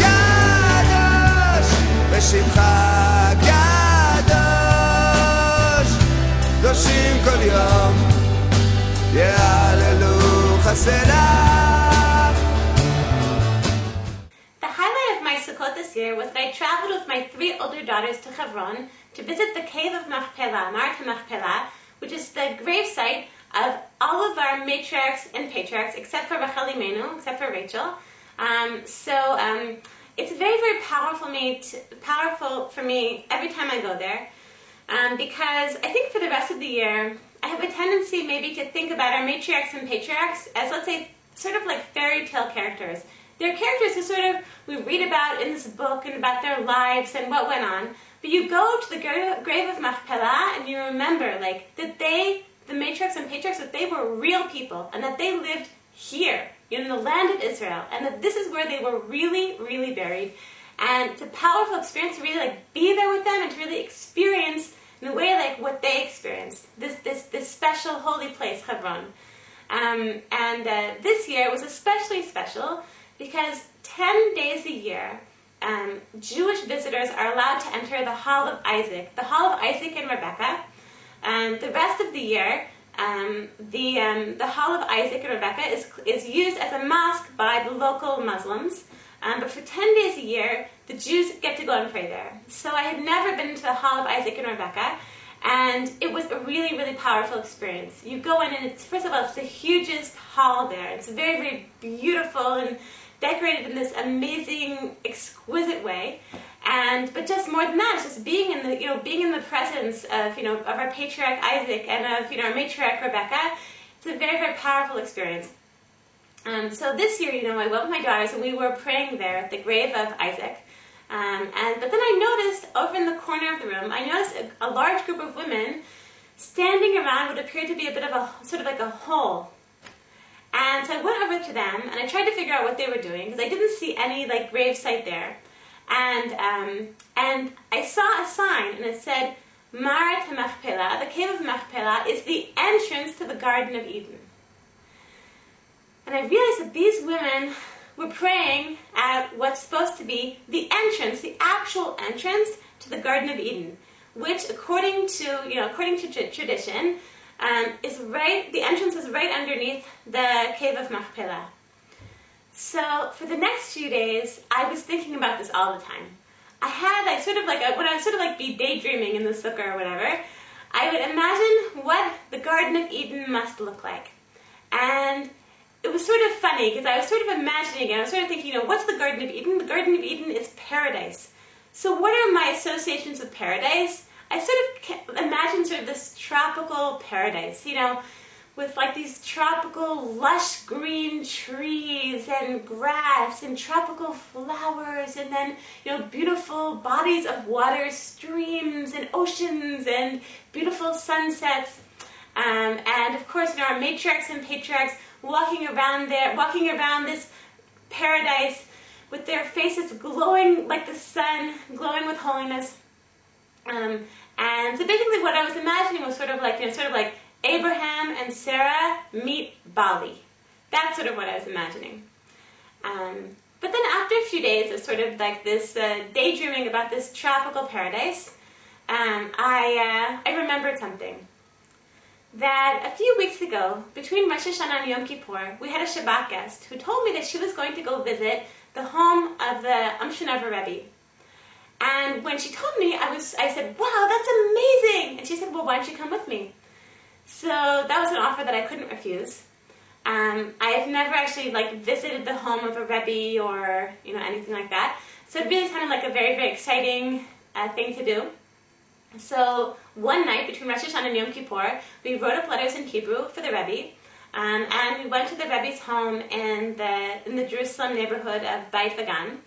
קדוש ושמך קדוש קדושים כל יום יהללו חסדיו. The highlight of my Sukkot this year was that I traveled with my 3 older daughters to Hebron to visit the cave of Machpelah, Maarat HaMachpelah, which is the gravesite of all of our matriarchs and patriarchs, except for Rachel Imenu, except for Rachel. It's very, very powerful for me every time I go there, because I think for the rest of the year, I have a tendency maybe to think about our matriarchs and patriarchs as, let's say, sort of like fairy tale characters. They're characters who sort of we read about in this book and about their lives and what went on. But you go to the grave of Machpelah and you remember like that the matriarchs and patriarchs, that they were real people and that they lived here in the land of Israel, and that this is where they were really, really buried. And it's a powerful experience to really like be there with them and to really experience in a way like what they experienced. This special holy place, Hebron. This year was especially special because 10 days a year, Jewish visitors are allowed to enter the Hall of Isaac and Rebecca. The rest of the year, the Hall of Isaac and Rebecca is used as a mosque by the local Muslims. But for 10 days a year, the Jews get to go and pray there. So I had never been to the Hall of Isaac and Rebecca, and it was a really, really powerful experience. You go in and first of all, it's the hugest hall there. It's very, very beautiful and decorated in this amazing, exquisite way. But just more than that, it's just being in the presence of our patriarch Isaac and of our matriarch Rebecca. It's a very, very powerful experience. So this year, I went with my daughters and we were praying there at the grave of Isaac. But then I noticed over in the corner of the room, a large group of women standing around what appeared to be a bit of a sort of like a hole. And so I went over to them and I tried to figure out what they were doing because I didn't see any like grave site there. And I saw a sign and it said, Maarat HaMachpelah, the cave of Machpelah, is the entrance to the Garden of Eden. And I realized that these women were praying at what's supposed to be the entrance, the actual entrance to the Garden of Eden, which according to tradition, the entrance is right underneath the cave of Machpelah. So for the next few days, I was thinking about this all the time. When I would be daydreaming in the sukkah or whatever, I would imagine what the Garden of Eden must look like. And it was sort of funny because I was sort of imagining it. I was sort of thinking, what's the Garden of Eden? The Garden of Eden is paradise. So what are my associations with paradise? I sort of imagine sort of this tropical paradise, with like these tropical lush green trees and grass and tropical flowers and then, beautiful bodies of water, streams and oceans and beautiful sunsets. And of course, our matriarchs and patriarchs walking around this paradise with their faces glowing like the sun, glowing with holiness. And so basically what I was imagining was sort of like Abraham and Sarah meet Bali. That's sort of what I was imagining. But then after a few days of sort of like this daydreaming about this tropical paradise, I remembered something. That a few weeks ago, between Rosh Hashanah and Yom Kippur, we had a Shabbat guest who told me that she was going to go visit the home of the Amshunavar Rebbe. And when she told me, I said, wow, that's amazing! And she said, well, why don't you come with me? So that was an offer that I couldn't refuse. I have never actually visited the home of a Rebbe or anything like that. So it really sounded like a very, very exciting thing to do. So one night between Rosh Hashanah and Yom Kippur, we wrote up letters in Hebrew for the Rebbe, and we went to the Rebbe's home in the Jerusalem neighborhood of Beit Vagan.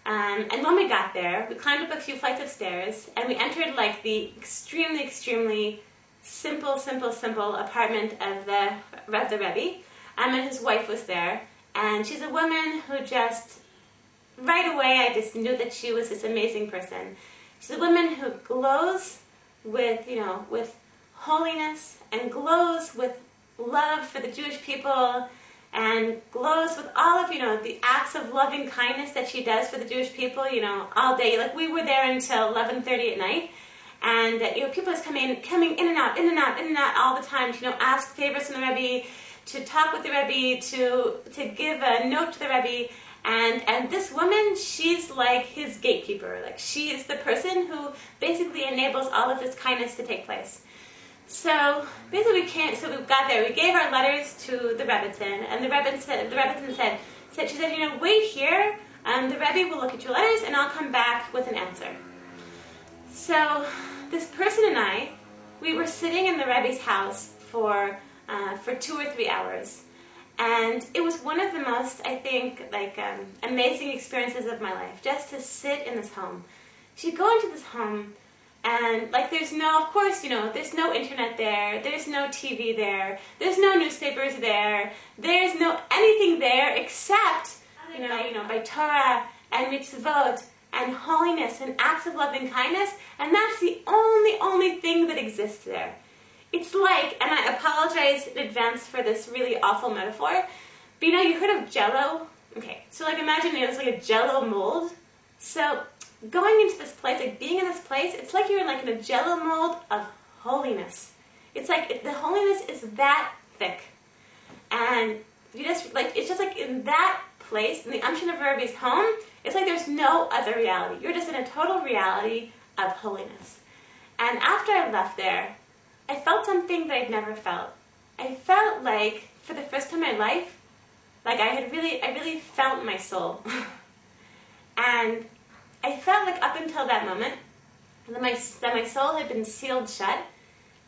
And when we got there, we climbed up a few flights of stairs, and we entered the extremely, extremely simple apartment of the Rebbe, and his wife was there. And she's a woman who just, right away, I just knew that she was this amazing person. She's a woman who glows with holiness and glows with love for the Jewish people and glows with all of, the acts of loving kindness that she does for the Jewish people, all day. Like, we were there until 11:30 at night, and, people just coming in and out all the time to, ask favors from the Rebbe, to talk with the Rebbe, to give a note to the Rebbe. And this woman, she's like his gatekeeper. Like, she is the person who basically enables all of this kindness to take place. So basically we got there, we gave our letters to the Rebbitzin, and the Rebbitzin said, she said, wait here, the Rebbe will look at your letters and I'll come back with an answer. So this person and I, we were sitting in the Rebbe's house for 2 or 3 hours. And it was one of the most, I think, amazing experiences of my life, just to sit in this home. So you go into this home, and, there's no, of course, there's no internet there, there's no TV there, there's no newspapers there, there's no anything there except, by Torah and mitzvot and holiness and acts of loving kindness, and that's the only thing that exists there. It's like, and I apologize in advance for this really awful metaphor, but you heard of Jell-O? Okay, so imagine it's like a Jell-O mold. So going into this place, being in this place, it's like you're in a Jell-O mold of holiness. It's like the holiness is that thick. And you just, it's just in that place, in the Amshin of Rebbe's home, it's like there's no other reality. You're just in a total reality of holiness. And after I left there, I felt something that I'd never felt. I felt like, for the first time in my life, I really felt my soul. And I felt up until that moment, that my soul had been sealed shut,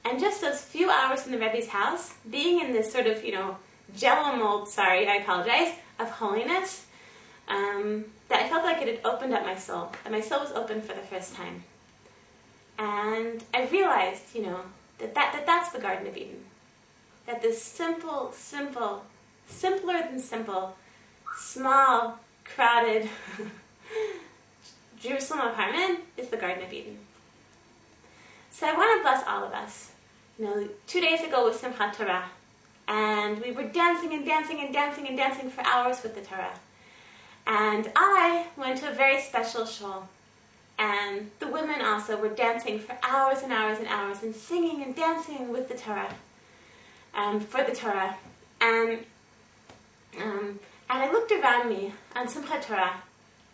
and just those few hours in the Rebbe's house, being in this sort of, Jell-O mold, I apologize, of holiness, that I felt like it had opened up my soul, that my soul was open for the first time. And I realized, that's the Garden of Eden. That this simpler than simple, small, crowded Jerusalem apartment is the Garden of Eden. So I want to bless all of us. 2 days ago was Simchat Torah, and we were dancing for hours with the Torah. And I went to a very special shul. And the women also were dancing for hours and hours and hours, and singing and dancing with the Torah, for the Torah. And I looked around me on Simchat Torah,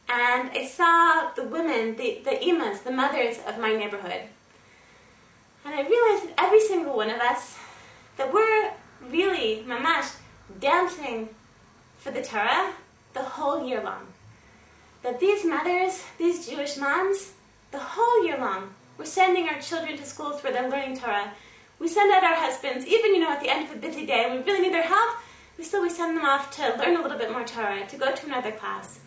and I saw the women, the imas, the mothers of my neighborhood. And I realized that every single one of us, that we're really, mamash, dancing for the Torah the whole year long. That these mothers, these Jewish moms, the whole year long, we're sending our children to schools where they're learning Torah. We send out our husbands, even, at the end of a busy day, and we really need their help, we send them off to learn a little bit more Torah, to go to another class.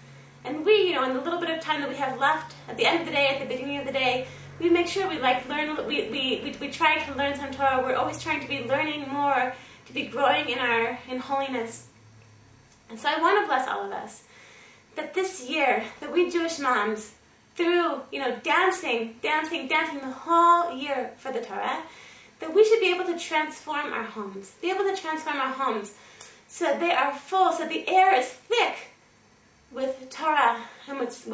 And we, in the little bit of time that we have left, at the end of the day, at the beginning of the day, we make sure we learn, we try to learn some Torah. We're always trying to be learning more, to be growing in holiness. And so I want to bless all of us, that this year, that we Jewish moms, through, dancing the whole year for the Torah, that we should be able to transform our homes, so they are full, so the air is thick with Torah, and with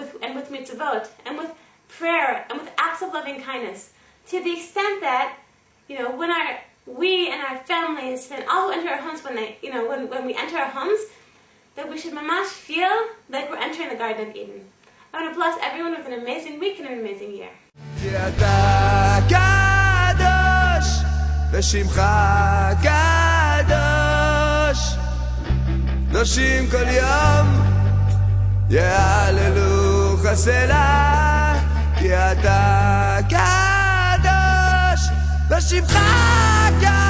mitzvot, and with prayer, and with acts of loving kindness, to the extent that, when we and our families, and all who enter our homes, when we enter our homes, that we should mamash feel like we're entering the Garden of Eden. I want to bless everyone with an amazing week and an amazing year. כי אתה קדוש, ושמך קדוש, קדושים כל יום, יהללוך הסלע, כי אתה קדוש, ושמך קדוש.